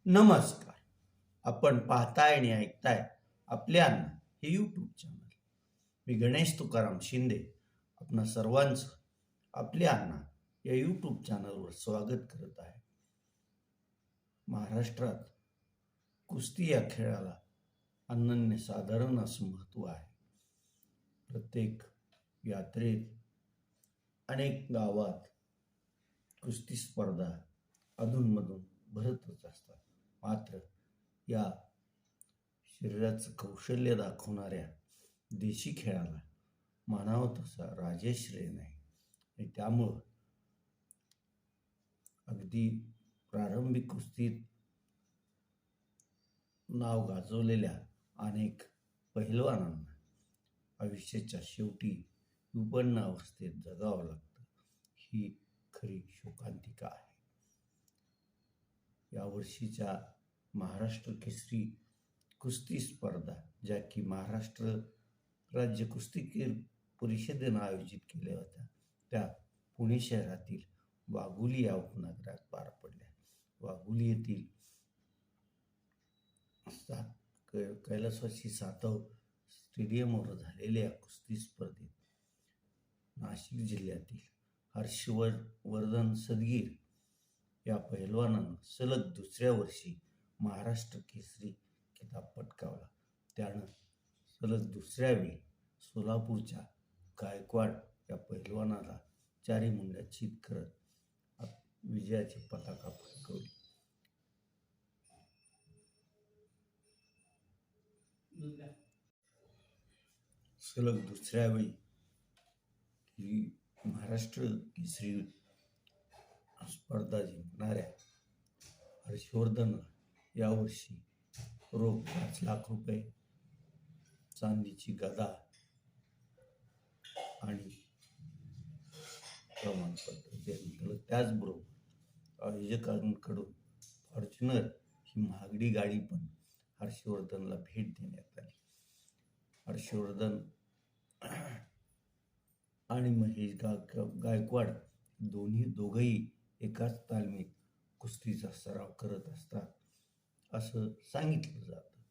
नमस्कार. आपण पाहताय आणि ऐकताय आपले अण्णा हे यूट्यूब चॅनल. मी गणेश तुकाराम शिंदे आपणा सर्वांचं आपले अण्णा या यूट्यूब चॅनलवर स्वागत करत आहे. महाराष्ट्रात कुस्ती या खेळाला अनन्यसाधारण असं महत्त्व आहे. प्रत्येक यात्रेत अनेक गावात कुस्ती स्पर्धा अधूनमधून भरतच असतात. मात्र या शरीराचं कौशल्य दाखवणाऱ्या देशी खेळाला म्हणावं तसा राजश्रेय नाही. आणि त्यामुळं अगदी प्रारंभिक कुस्तीत नाव गाजवलेल्या अनेक पहिलवानांना आयुष्याच्या शेवटी विपन्न अवस्थेत जगावं लागतं. ही खरी शोकांतिका आहे. यावर्षीच्या महाराष्ट्र केसरी कुस्ती स्पर्धा ज्या की महाराष्ट्र राज्य कुस्तीगीर परिषदेनं आयोजित केल्या होत्या, त्या पुणे शहरातील वाघोली या उपनगरात पार पडल्या. वाघोली येथील कैलासवासी सातव स्टेडियमवर झालेल्या कुस्ती स्पर्धेत नाशिक जिल्ह्यातील हर्षवर्धन सदगीर या पहिलवानानं सलग दुसऱ्या वर्षी महाराष्ट्र केसरी किताब पटकावला. त्यानं सलग दुसऱ्या वेळी सोलापूरच्या गायकवाड या पहिलवानाला चारी मुंड्या चित करत विजयाची पताका फडकवली. सलग दुसऱ्या वेळी ही महाराष्ट्र केसरी स्पर्धा जिंकणाऱ्या हर्षवर्धन यावर्षी रोख 5 लाख रुपये, चांदीची गदा आणि प्रमाणपत्र देण्यात आलं. त्याचबरोबर आयोजकांकडून फॉर्च्युनर ही महागडी गाडी पण हर्षवर्धनला भेट देण्यात आली. हर्षवर्धन आणि महेश गायकवाड दोघंही एकाच तालमीत कुस्तीचा सराव करत असतात असं सांगितलं जातं.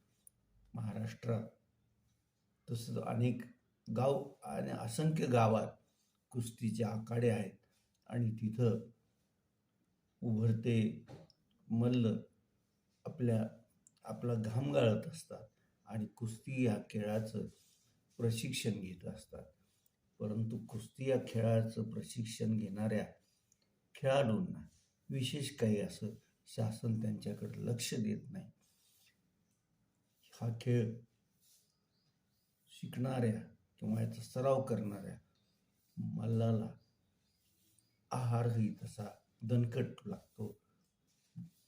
महाराष्ट्रात तसंच अनेक गाव आणि असंख्य गावात कुस्तीचे आखाडे आहेत आणि तिथं उभरते मल्ल आपला घाम गाळत असतात आणि कुस्ती या खेळाचं प्रशिक्षण घेत असतात. परंतु कुस्ती या खेळाचं प्रशिक्षण घेणाऱ्या खेळाडूंना विशेष काही असं शासन त्यांच्याकडे लक्ष देत नाही. हा खेळ शिकणाऱ्या किंवा याचा सराव करणाऱ्या मल्लाला आहारही तसा दणकट लागतो,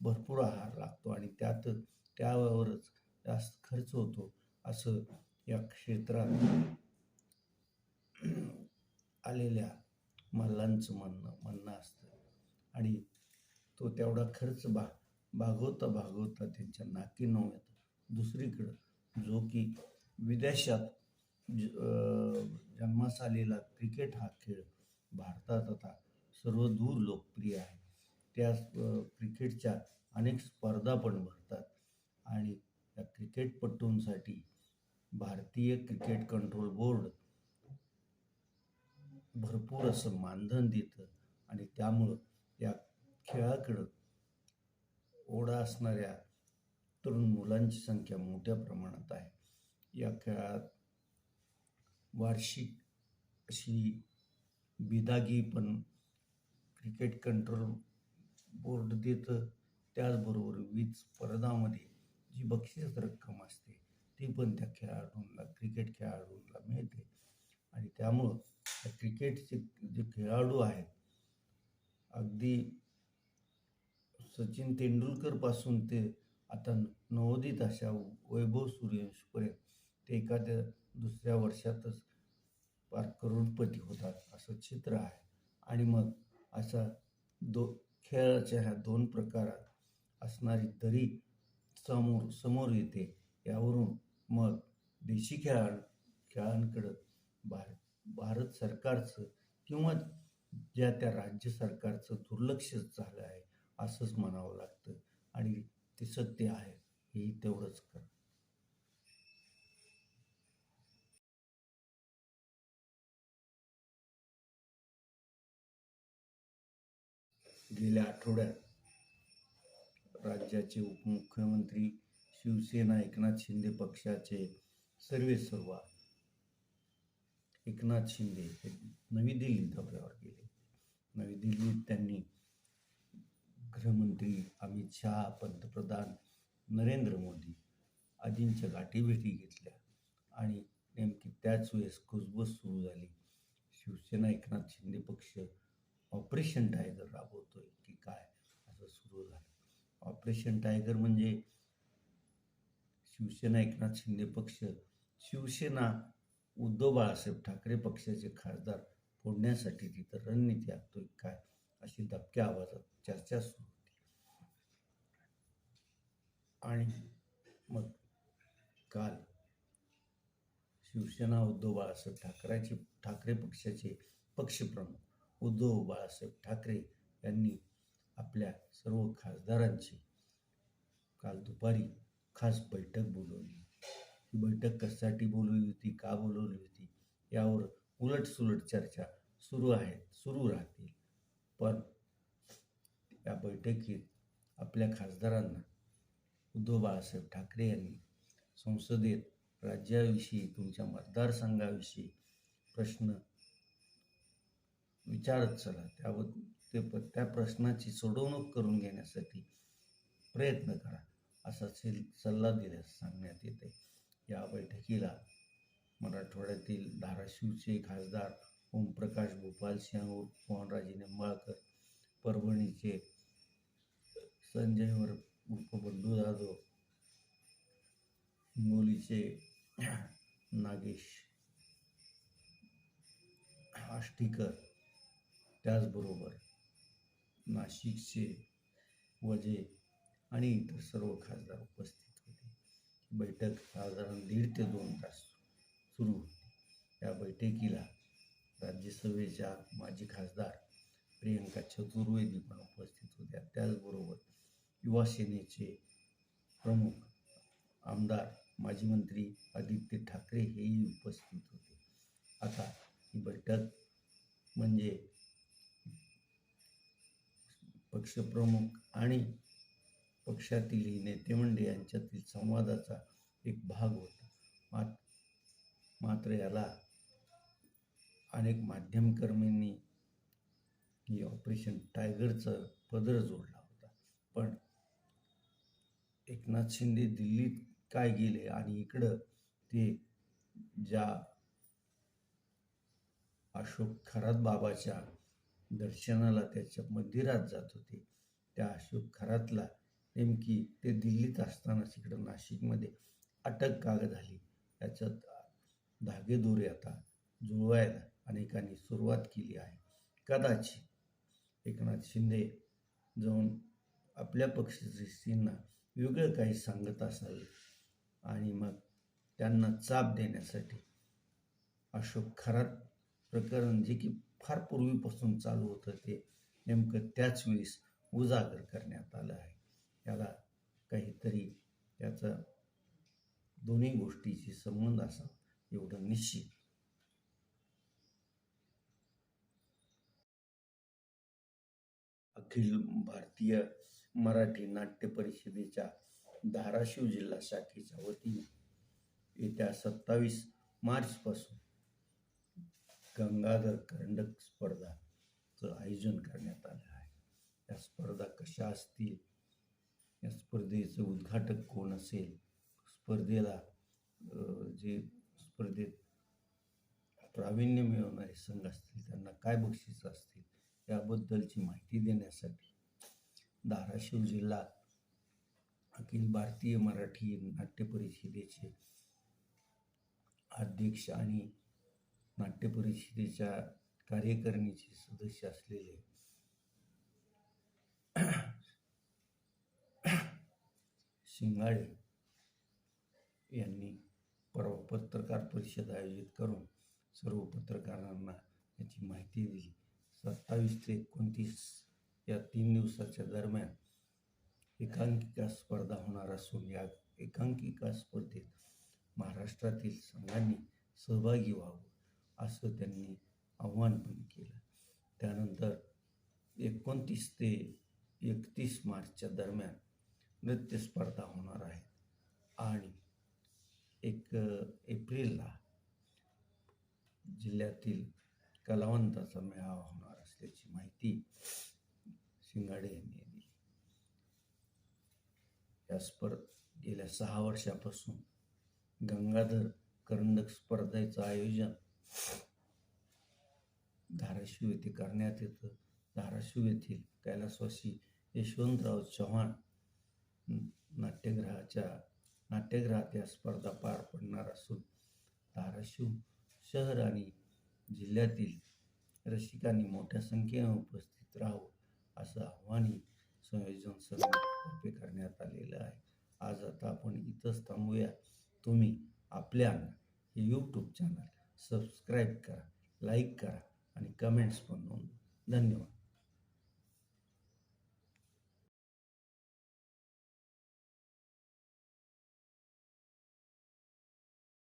भरपूर आहार लागतो आणि त्यावरच जास्त खर्च होतो असं या क्षेत्रात आलेल्या मल्लांचं म्हणणं असतं. आणि तो तेवढा खर्च भागवता त्यांच्या नाकी नऊ येतं. दुसरीकडं जो की विदेशात जन्मास आलेला क्रिकेट हा खेळ भारतात आता सर्वदूर लोकप्रिय आहे. त्या क्रिकेटच्या अनेक स्पर्धा पण भरतात आणि या क्रिकेटपटूंसाठी भारतीय क्रिकेट कंट्रोल बोर्ड भरपूर असं मानधन देतं आणि त्यामुळं या खेळाकडं ओढा असणाऱ्या तरुण मुलांची संख्या मोठ्या प्रमाणात आहे. या खेळात वार्षिक अशी बिदागी पण क्रिकेट कंट्रोल बोर्ड देतं. त्याचबरोबर विविध स्पर्धामध्ये जी बक्षीस रक्कम असते ती पण त्या क्रिकेट खेळाडूंना मिळते. आणि त्यामुळं क्रिकेटचे जे खेळाडू आहेत, अगदी सचिन तेंडुलकर पासून ते आता नवोदित अशा वैभव सूर्यवंशीपर्यंत ते एखाद्या दुसऱ्या वर्षातच फार करोडपती होतात असं चित्र आहे. आणि मग अशा खेळाच्या ह्या दोन प्रकारात असणारी दरी समोर येते. यावरून मग देशी खेळांकडं भारत सरकारचं किंवा त्या राज्य सरकारचं दुर्लक्ष झालं आहे असंच म्हणावं लागतं. आणि ते सत्य आहे हे तेवढंच करा. गेल्या आठवड्यात राज्याचे उपमुख्यमंत्री शिवसेना एकनाथ शिंदे पक्षाचे सर्वेसर्वा एकनाथ शिंदे हे नवी दिल्ली दौऱ्यावर गेले. नवी दिल्लीत त्यांनी गृहमंत्री अमित शहा, पंतप्रधान नरेंद्र मोदी आदींच्या गाठीभेटी घेतल्या आणि नेमकी त्याच वेळेस कुजबूज सुरू झाली. शिवसेना एकनाथ शिंदे पक्ष ऑपरेशन टायगर राबवतोय की काय असं सुरू झालं. ऑपरेशन टायगर म्हणजे शिवसेना एकनाथ शिंदे पक्ष शिवसेना उद्धव बाळासाहेब ठाकरे पक्षाचे खासदार फोडण्यासाठी तिथं रणनीती आखतोय काय अशी दबक्या आवाजात चर्चा सुरू होती. आणि मग काल शिवसेना उद्धव बाळासाहेब ठाकरे पक्षाचे पक्षप्रमुख उद्धव बाळासाहेब ठाकरे यांनी आपल्या सर्व खासदारांची काल दुपारी खास बैठक बोलवली. ही बैठक कशासाठी बोलवली होती, का बोलवली होती यावर उलटसुलट चर्चा सुरू राहतील. पण या बैठकीत आपल्या खासदारांना उद्धव बाळासाहेब ठाकरे यांनी संसदेत राज्याविषयी, तुमच्या मतदारसंघाविषयी प्रश्न विचारत चला, त्या प्रश्नाची सोडवणूक करून घेण्यासाठी प्रयत्न करा असा सल्ला दिल्यास सांगण्यात येते. या बैठकीला मराठवाड्यातील धाराशिवचे खासदार ओमप्रकाश गोपालसिंह उर्फ मोहनराजे निंबाळकर, परभणीचे संजय उर्फ बंडू जाधव, हिंगोलीचे नागेश आष्टीकर, त्याचबरोबर नाशिकचे वजे आणि इतर सर्व खासदार उपस्थित होते. बैठक साधारण 1.5 ते 2 तास सुरू होती. या बैठकीला राज्यसभेच्या माजी खासदार प्रियंका चतुर्वेदी पण उपस्थित होत्या. त्याचबरोबर युवा सेनेचे प्रमुख आमदार माजी मंत्री आदित्य ठाकरे हेही उपस्थित होते. आता ही बैठक म्हणजे पक्षप्रमुख आणि पक्षातील नेते मंडळी यांच्यातील संवादाचा एक भाग होता. मात्र याला अनेक माध्यमकर्मींनी ही ऑपरेशन टायगरचं पदर जोडला होता. पण एकनाथ शिंदे दिल्लीत काय गेले आणि इकडं ते ज्या अशोक खरात बाबाच्या दर्शनाला त्याच्या मंदिरात जात होते, त्या अशोक खरातला नेमकी ते दिल्लीत असताना इकडं नाशिकमध्ये अटक का झाली याच्यात धागेदोरे आता जुळवायला अनेकांनी सुरुवात केली आहे. कदाचित एकनाथ शिंदे जाऊन आपल्या पक्षश्रेष्ठींना वेगळं काही सांगत असावे आणि मग त्यांना चाप देण्यासाठी अशोक खरात प्रकरण जे की फार पूर्वीपासून चालू होतं ते नेमकं त्याच वेळेस उजागर करण्यात आलं आहे. याला काहीतरी त्याचा दोन्ही गोष्टीशी संबंध असावा एवढं निश्चित. अखिल भारतीय मराठी नाट्य परिषदेच्या धाराशिव जिल्हा शाखेच्या वतीने येत्या 27 मार्चपासून गंगाधर करंडक स्पर्धाचं आयोजन करण्यात आलं आहे. या स्पर्धा कशा असतील, या स्पर्धेचं उद्घाटक कोण असेल, स्पर्धेला स्पर्धेत प्रावीण्य मिळवणारे संघ असतील त्यांना काय बक्षीस असतील याबद्दलची माहिती देण्यासाठी धाराशिव जिल्हा अखिल भारतीय मराठी नाट्य परिषदेचे अध्यक्ष आणि नाट्य परिषदेच्या कार्यकारिणीचे सदस्य असलेले शिंगाडे यांनी परवा पत्रकार परिषद आयोजित करून सर्व पत्रकारांना याची माहिती दिली. 27 ते 29 या 3 दिवसाच्या दरम्यान एकांकिका स्पर्धा होणार असून या एकांकिका स्पर्धेत महाराष्ट्रातील संघांनी सहभागी व्हावं असं त्यांनी आव्हान पण केलं. त्यानंतर 29 ते 31 मार्चच्या दरम्यान नृत्य स्पर्धा होणार आहे आणि 1 एप्रिलला जिल्ह्यातील कलावंताचा मेळावा होणार असल्याची माहिती शिंगाडे यांनी दिली. गेल्या 6 वर्षापासून गंगाधर करंडक स्पर्धेचं आयोजन धाराशिव येथे करण्यात येतं. धाराशिव येथील कैलासवासी यशवंतराव चव्हाण नाट्यगृहात या स्पर्धा पार पडणार असून धाराशिव शहर आणि जिल्ह्यातील रसिकांनी मोठ्या संख्येने उपस्थित राहावं असं आव्हानही संयोजन समितीतर्फे करण्यात आलेलं आहे. आज आता आपण इथंच थांबूया. तुम्ही आपल्या हे यूट्यूब चॅनल सबस्क्राईब करा, लाईक करा आणि कमेंट्स पण नोंदवा. धन्यवाद.